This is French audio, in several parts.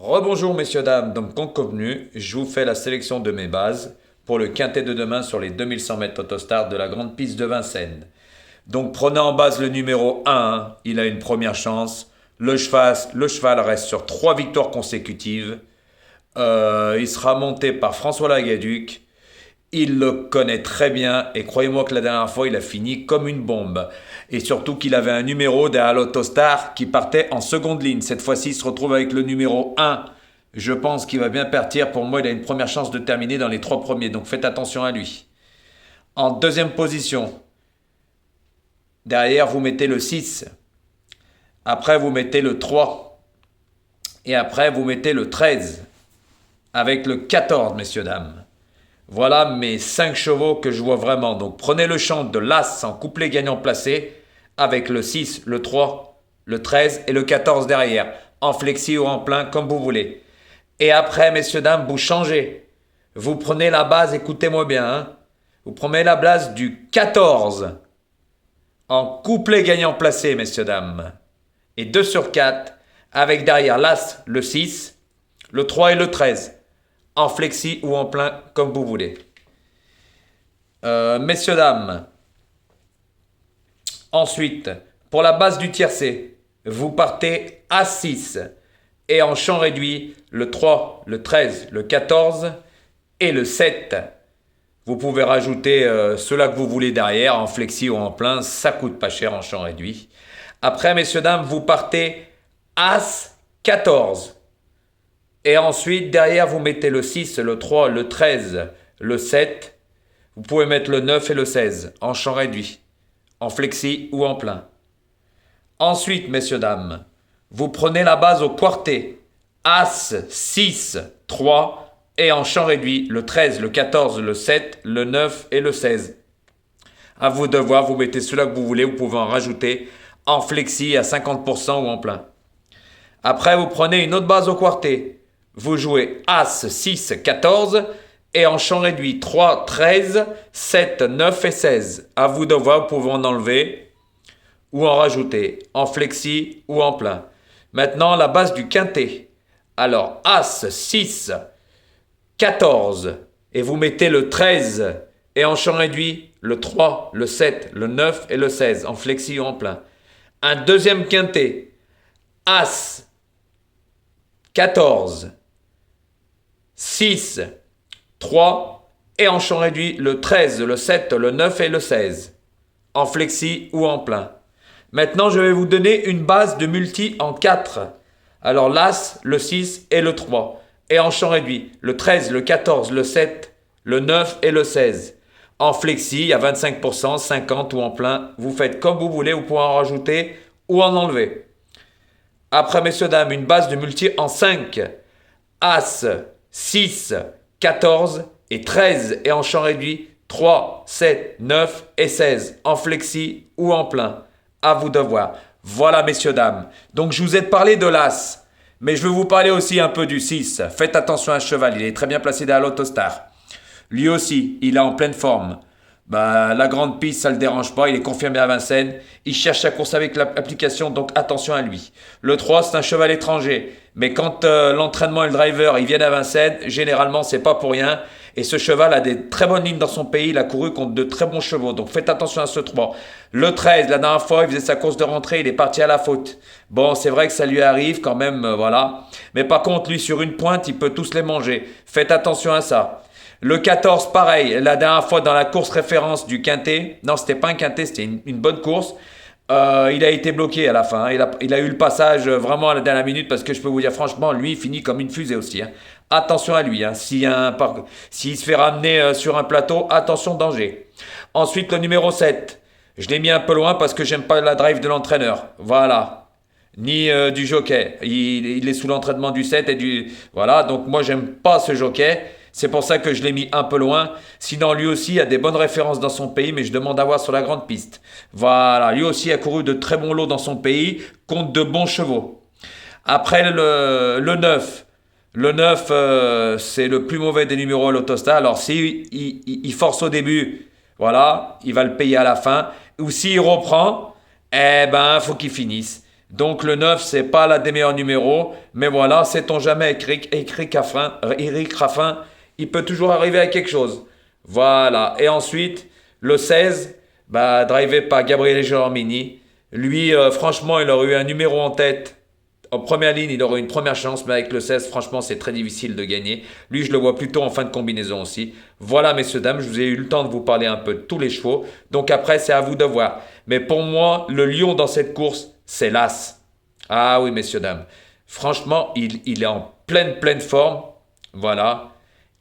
Rebonjour messieurs dames, donc comme convenu, je vous fais la sélection de mes bases pour le quintet de demain sur les 2100 mètres autostart de la grande piste de Vincennes. Donc prenez en base le numéro 1, il a une première chance. Le cheval reste sur 3 victoires consécutives. Il sera monté par François Lagaduc. Il le connaît très bien et croyez-moi que la dernière fois il a fini comme une bombe. Et surtout qu'il avait un numéro derrière l'Autostar qui partait en seconde ligne. Cette fois-ci il se retrouve avec le numéro 1. Je pense qu'il va bien partir. Pour moi il a une première chance de terminer dans les 3 premiers. Donc faites attention à lui. En deuxième position, derrière vous mettez le 6. Après vous mettez le 3. Et après vous mettez le 13. Avec le 14 messieurs dames. Voilà mes 5 chevaux que je vois vraiment. Donc prenez le champ de l'As en couplet gagnant placé avec le 6, le 3, le 13 et le 14 derrière. En flexi ou en plein comme vous voulez. Et après messieurs dames vous changez. Vous prenez la base, écoutez-moi bien. Vous prenez la base du 14 en couplet gagnant placé messieurs dames. Et 2 sur 4 avec derrière l'As, le 6, le 3 et le 13. En flexi ou en plein, comme vous voulez. Messieurs, dames. Ensuite, pour la base du tiercé, vous partez à 6 et en champ réduit, le 3, le 13, le 14 et le 7. Vous pouvez rajouter ceux-là que vous voulez derrière, en flexi ou en plein, ça coûte pas cher en champ réduit. Après, messieurs, dames, vous partez As 14. Et ensuite, derrière, vous mettez le 6, le 3, le 13, le 7. Vous pouvez mettre le 9 et le 16 en champ réduit, en flexi ou en plein. Ensuite, messieurs, dames, vous prenez la base au quartet. As, 6, 3 et en champ réduit, le 13, le 14, le 7, le 9 et le 16. À vous de voir, vous mettez ceux-là que vous voulez, vous pouvez en rajouter en flexi à 50% ou en plein. Après, vous prenez une autre base au quartet. Vous jouez As, 6, 14 et en champ réduit 3, 13, 7, 9 et 16. À vous de voir, vous pouvez en enlever ou en rajouter en flexi ou en plein. Maintenant, la base du quintet. Alors, As, 6, 14 et vous mettez le 13 et en champ réduit le 3, le 7, le 9 et le 16 en flexi ou en plein. Un deuxième quintet. As, 14, 6, 3 et en champ réduit le 13, le 7, le 9 et le 16 en flexi ou en plein. Maintenant, je vais vous donner une base de multi en 4. Alors l'As, le 6 et le 3 et en champ réduit le 13, le 14, le 7, le 9 et le 16. En flexi, il y a 25%, 50 ou en plein. Vous faites comme vous voulez, vous pouvez en rajouter ou en enlever. Après, messieurs, dames, une base de multi en 5. As, 6, 14 et 13 et en champ réduit 3, 7, 9 et 16 en flexi ou en plein. À vous de voir. Voilà messieurs, dames. Donc je vous ai parlé de l'As, mais je vais vous parler aussi un peu du 6. Faites attention à ce cheval, il est très bien placé derrière l'Autostar. Lui aussi, il est en pleine forme. La grande piste, ça ne le dérange pas, il est confirmé à Vincennes. Il cherche sa course avec l'application, donc attention à lui. Le 3, c'est un cheval étranger. Mais quand l'entraînement et le driver ils viennent à Vincennes, généralement, c'est pas pour rien. Et ce cheval a des très bonnes lignes dans son pays. Il a couru contre de très bons chevaux. Donc faites attention à ce 3. Le 13, la dernière fois, il faisait sa course de rentrée. Il est parti à la faute. Bon, c'est vrai que ça lui arrive quand même, voilà. Mais par contre, lui, sur une pointe, il peut tous les manger. Faites attention à ça. Le 14, pareil, la dernière fois dans la course référence du quintet, non, c'était pas un quintet, c'était une bonne course. Il a été bloqué à la fin. Il a eu le passage vraiment à la dernière minute parce que je peux vous dire franchement, lui, il finit comme une fusée aussi. Attention à lui. S'il se fait ramener sur un plateau, attention, danger. Ensuite, le numéro 7. Je l'ai mis un peu loin parce que j'aime pas la drive de l'entraîneur. Voilà. Ni du jockey. Il est sous l'entraînement du 7 et du... Voilà, donc moi, j'aime pas ce jockey. C'est pour ça que je l'ai mis un peu loin. Sinon, lui aussi a des bonnes références dans son pays, mais je demande à voir sur la grande piste. Voilà, lui aussi a couru de très bons lots dans son pays, contre de bons chevaux. Après, le 9. Le 9, c'est le plus mauvais des numéros à l'Autostar. Alors, il force au début, voilà, il va le payer à la fin. Ou s'il reprend, eh ben, faut qu'il finisse. Donc le 9, c'est pas l'un des meilleurs numéros. Mais voilà, sait-on jamais, Eric Raffin, il peut toujours arriver à quelque chose. Voilà. Et ensuite, le 16, bah, drivé par Gabriele Gelormini. Lui, franchement, il aurait eu un numéro en tête. En première ligne, il aurait eu une première chance, mais avec le 16, franchement, c'est très difficile de gagner. Lui, je le vois plutôt en fin de combinaison aussi. Voilà, messieurs, dames, je vous ai eu le temps de vous parler un peu de tous les chevaux. Donc après, c'est à vous de voir. Mais pour moi, le lion dans cette course, c'est l'As. Ah oui, messieurs, dames. Franchement, il est en pleine forme. Voilà.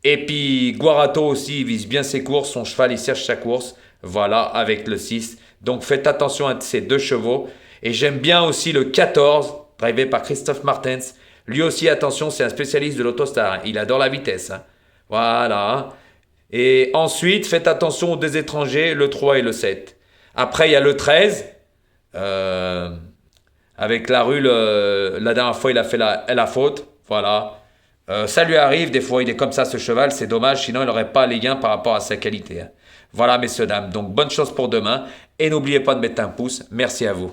Et puis, Guarato aussi, il vise bien ses courses. Son cheval, il cherche sa course. Voilà, avec le 6. Donc faites attention à ces deux chevaux. Et j'aime bien aussi le 14, drivé par Christophe Martens. Lui aussi, attention, c'est un spécialiste de l'autostar, hein. Il adore la vitesse, hein. Voilà. Et ensuite, faites attention aux deux étrangers, le 3 et le 7. Après, il y a le 13. Euh, Avec la rue, la dernière fois, il a fait la faute. Voilà. Ça lui arrive, des fois, il est comme ça, ce cheval. C'est dommage, sinon, il n'aurait pas les gains par rapport à sa qualité, hein. Voilà, messieurs, dames. Donc, bonne chance pour demain. Et n'oubliez pas de mettre un pouce. Merci à vous.